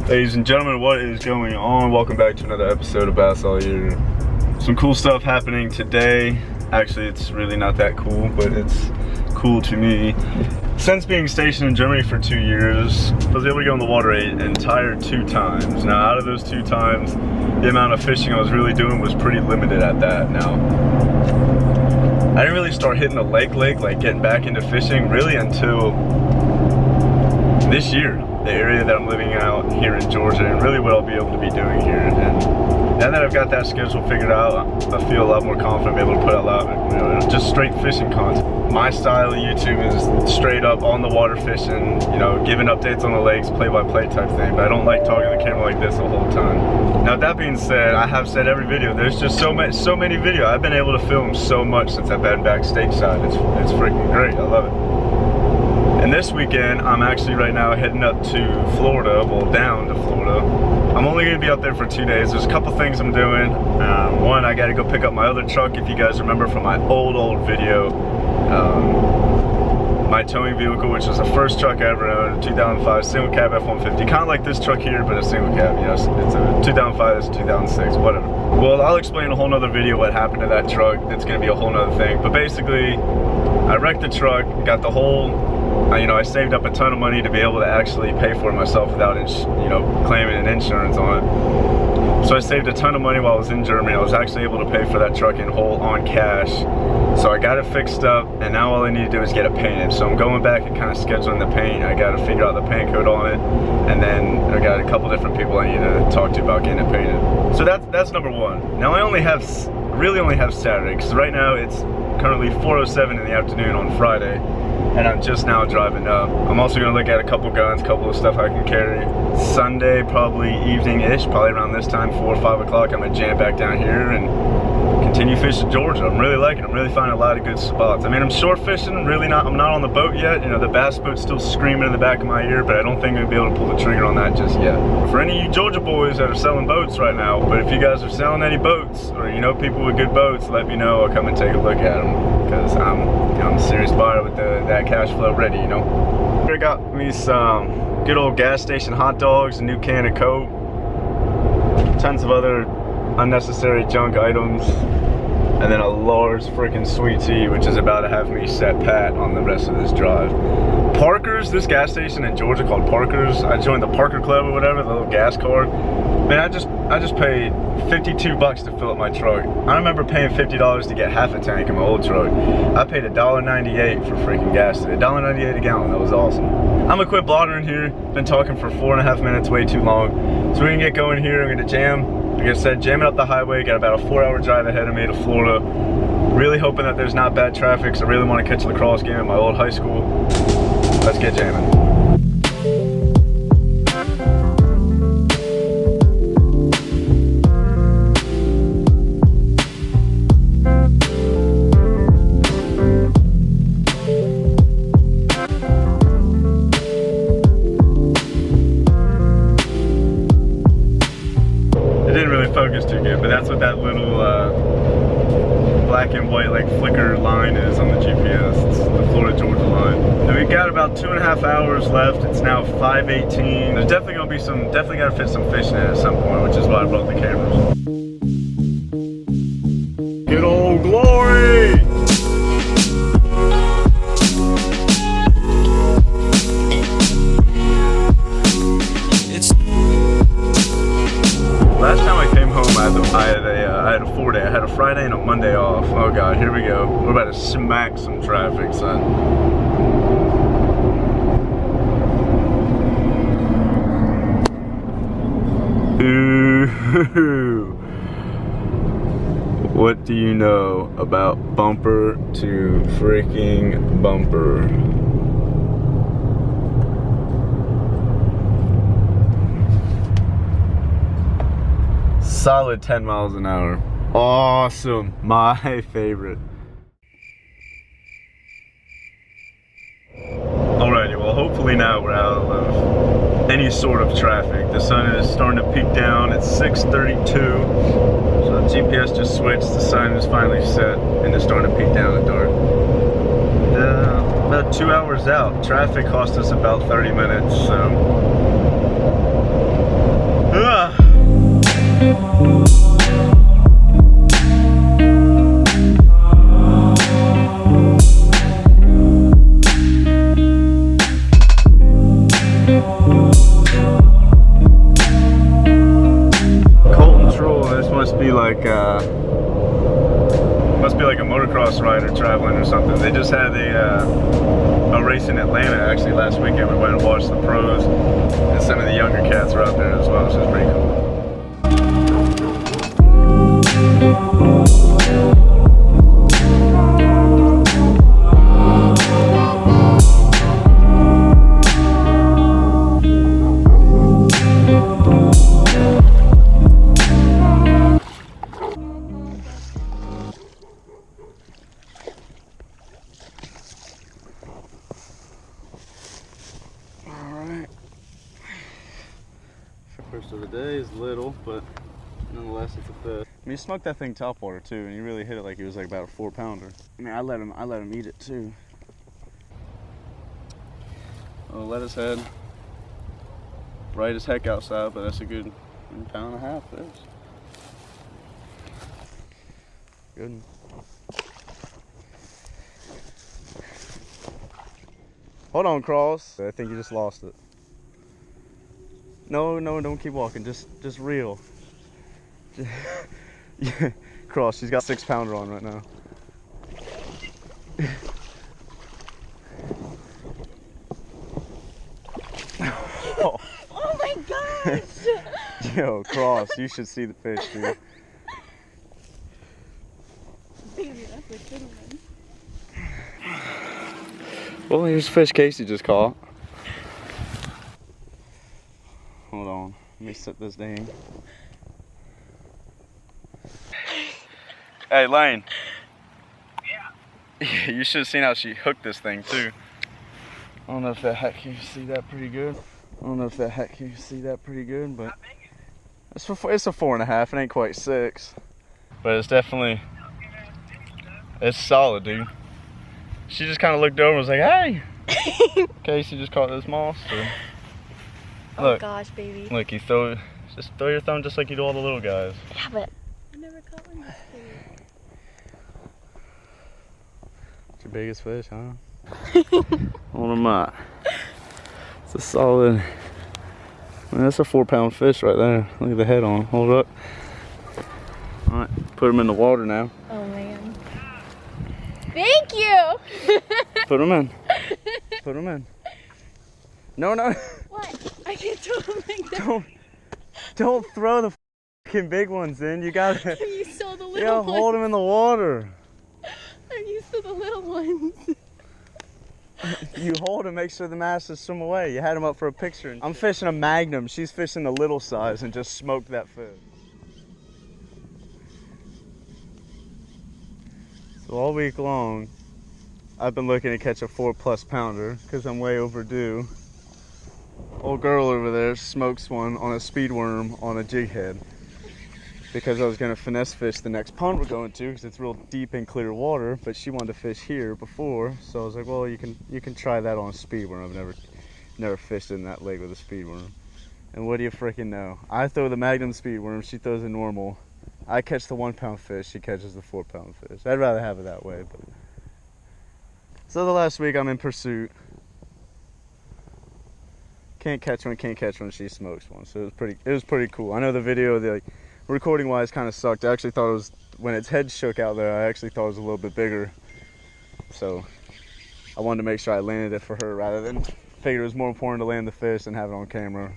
Ladies and gentlemen, what is going on? Welcome back to another episode of Bass All Year. Some cool stuff happening today. Actually, it's really not that cool, but it's cool to me. Since being stationed in Germany for 2 years, I was able to go on the water an entire 2 times. Now, out of those 2 times, the amount of fishing I was really doing was pretty limited at that. Now, I didn't really start hitting the lake, like getting back into fishing, really until this year. The area that I'm living out here in Georgia, and really what I'll be able to be doing here. And now that I've got that schedule figured out, I feel a lot more confident being able to put out loud, just straight fishing content. My style of YouTube is straight up on the water fishing, giving updates on the lakes, play-by-play type thing, but I don't like talking to the camera like this the whole time. Now that being said, I have said every video, there's just so many videos. I've been able to film so much since I've been back stateside. It's freaking great, I love it. And this weekend, I'm actually right now heading up to Florida, well, down to Florida. I'm only gonna be out there for 2 days. There's a couple things I'm doing. One, I gotta go pick up my other truck. If you guys remember from my old video, my towing vehicle, which was the first truck I ever owned, a 2005 single cab F-150. Kind of like this truck here, but a single cab, yes. It's a 2005, it's a 2006, whatever. Well, I'll explain a whole nother video what happened to that truck. It's gonna be a whole nother thing. But basically, I wrecked the truck, got the whole, I saved up a ton of money to be able to actually pay for it myself without, claiming an insurance on it. So I saved a ton of money while I was in Germany. I was actually able to pay for that truck in whole on cash. So I got it fixed up, and now all I need to do is get it painted. So I'm going back and kind of scheduling the paint. I got to figure out the paint code on it, and then I got a couple different people I need to talk to about getting it painted. So that's number one. Now I really only have Saturday, because right now it's currently 4:07 in the afternoon on Friday, and I'm just now driving up. I'm also gonna look at a couple guns, couple of stuff I can carry. Sunday, probably evening-ish, probably around this time, 4 or 5 o'clock, I'm gonna jam back down here and continue fishing Georgia. I'm really liking it. I'm really finding a lot of good spots. I mean, I'm shore fishing, I'm not on the boat yet. The bass boat's still screaming in the back of my ear, but I don't think I'm gonna be able to pull the trigger on that just yet. For any of you Georgia boys that are selling boats right now, but if you guys are selling any boats, or people with good boats, let me know. I'll come and take a look at them, because I'm a serious buyer with that cash flow ready, I got me some good old gas station hot dogs, a new can of Coke, tons of other unnecessary junk items, and then a large freaking sweet tea, which is about to have me set pat on the rest of this drive. Parker's, this gas station in Georgia called Parker's. I joined the Parker Club or whatever, the little gas card. Man, I just paid 52 bucks to fill up my truck. I remember paying $50 to get half a tank in my old truck. I paid $1.98 for freaking gas today. $1.98 a gallon, that was awesome. I'm gonna quit blogging here. Been talking for 4.5 minutes, way too long. So we can get going here. I'm gonna jam. Like I said, jamming up the highway. Got about a 4-hour drive ahead of me to Florida. Really hoping that there's not bad traffic, because I really want to catch a lacrosse game at my old high school. Let's get jamming. Focus too good, but that's what that little black and white flicker line is on the GPS. It's the Florida Georgia line. And we've got about 2.5 hours left. It's now 5:18. There's definitely gonna be definitely gotta fit some fishing in at some point, which is why I brought the cameras. Good old Glory! Last time I came home, I had a 4-day. I had a Friday and a Monday off. Oh God, here we go. We're about to smack some traffic, son. Ooh. What do you know about bumper to freaking bumper? Solid 10 miles an hour. Awesome. My favorite. Alrighty, well hopefully now we're out of any sort of traffic. The sun is starting to peak down at 6:32. So the GPS just switched, the sun is finally set, and it's starting to peak down in the dark. About 2 hours out. Traffic cost us about 30 minutes, so Must be like a motocross rider traveling or something. They just had a race in Atlanta actually last weekend. We went and watched the pros, and some of the younger cats were out there as well, so it's pretty cool. First of the day is little, but nonetheless it's a fish. I mean, he smoked that thing topwater too, and he really hit it like he was like about a 4-pounder. I mean, I let him eat it too. Oh, lettuce head. Bright as heck outside, but that's a good 1.5 pound fish. Good. Hold on, Cross. I think you just lost it. No, don't keep walking. Just reel. Yeah, Cross. She's got 6-pounder on right now. Oh my gosh! Yo, Cross, you should see the fish, dude. Baby, that's a good one. Well, here's fish Casey just caught. Hold on, let me set this down. Hey, Lane. Yeah. You should have seen how she hooked this thing too. I don't know if that heck can see that pretty good. But it's a 4.5. It ain't quite 6, but it's definitely, it's solid, dude. She just kind of looked over and was like, "Hey." Casey just caught this monster. Look, oh gosh, baby. Look, you just throw your thumb just like you do all the little guys. Yeah, but I never caught one this big. It's your biggest fish, huh? On a mat. It's a solid. I mean, that's a 4-pound fish right there. Look at the head on. Hold up. All right, put him in the water now. Oh man. Thank you. Put him in. Put him in. No. What? I can't throw them like that. Don't throw the fucking big ones in. You gotta. I'm used to the little ones. Hold them in the water. I'm used to the little ones. You hold and make sure the masters swim away. You had them up for a picture. I'm fishing a Magnum. She's fishing the little size and just smoked that fish. So all week long, I've been looking to catch a 4+ pounder because I'm way overdue. Old girl over there smokes one on a speed worm on a jig head because I was going to finesse fish the next pond we're going to because it's real deep and clear water, but she wanted to fish here before, so I was like, well, you can try that on a speed worm. I've never fished in that lake with a speed worm. And what do you freaking know? I throw the Magnum speed worm, she throws a normal. I catch the 1-pound fish, she catches the 4-pound fish. I'd rather have it that way, but so the last week I'm in pursuit. Can't catch one, she smokes one. So it was pretty cool. I know the video, the recording wise kind of sucked. I actually thought it was, when its head shook out there, I actually thought it was a little bit bigger. So I wanted to make sure I landed it for her rather than figured it was more important to land the fish than have it on camera.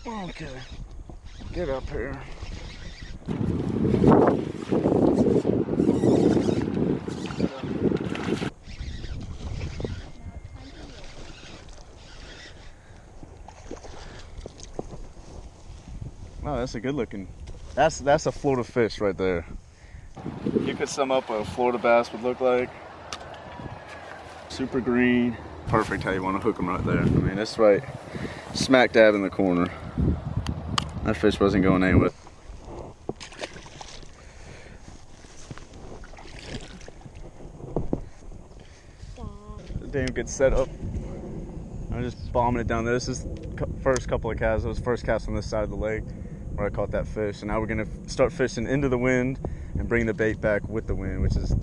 Okay, get up here. Oh, that's a good looking, that's a Florida fish right there. You could sum up what a Florida bass would look like. Super green. Perfect how you want to hook them right there. I mean, that's right smack dab in the corner. That fish wasn't going anywhere. Damn good setup. I'm just bombing it down there. This is first couple of casts. It was first cast on this side of the lake where I caught that fish. And now we're gonna start fishing into the wind and bring the bait back with the wind, which is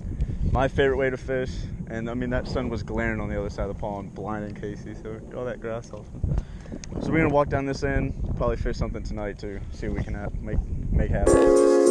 my favorite way to fish. And I mean, that sun was glaring on the other side of the pond, blinding Casey, so all that grass off. So we're gonna walk down this end, probably fish something tonight too, see what we can make happen.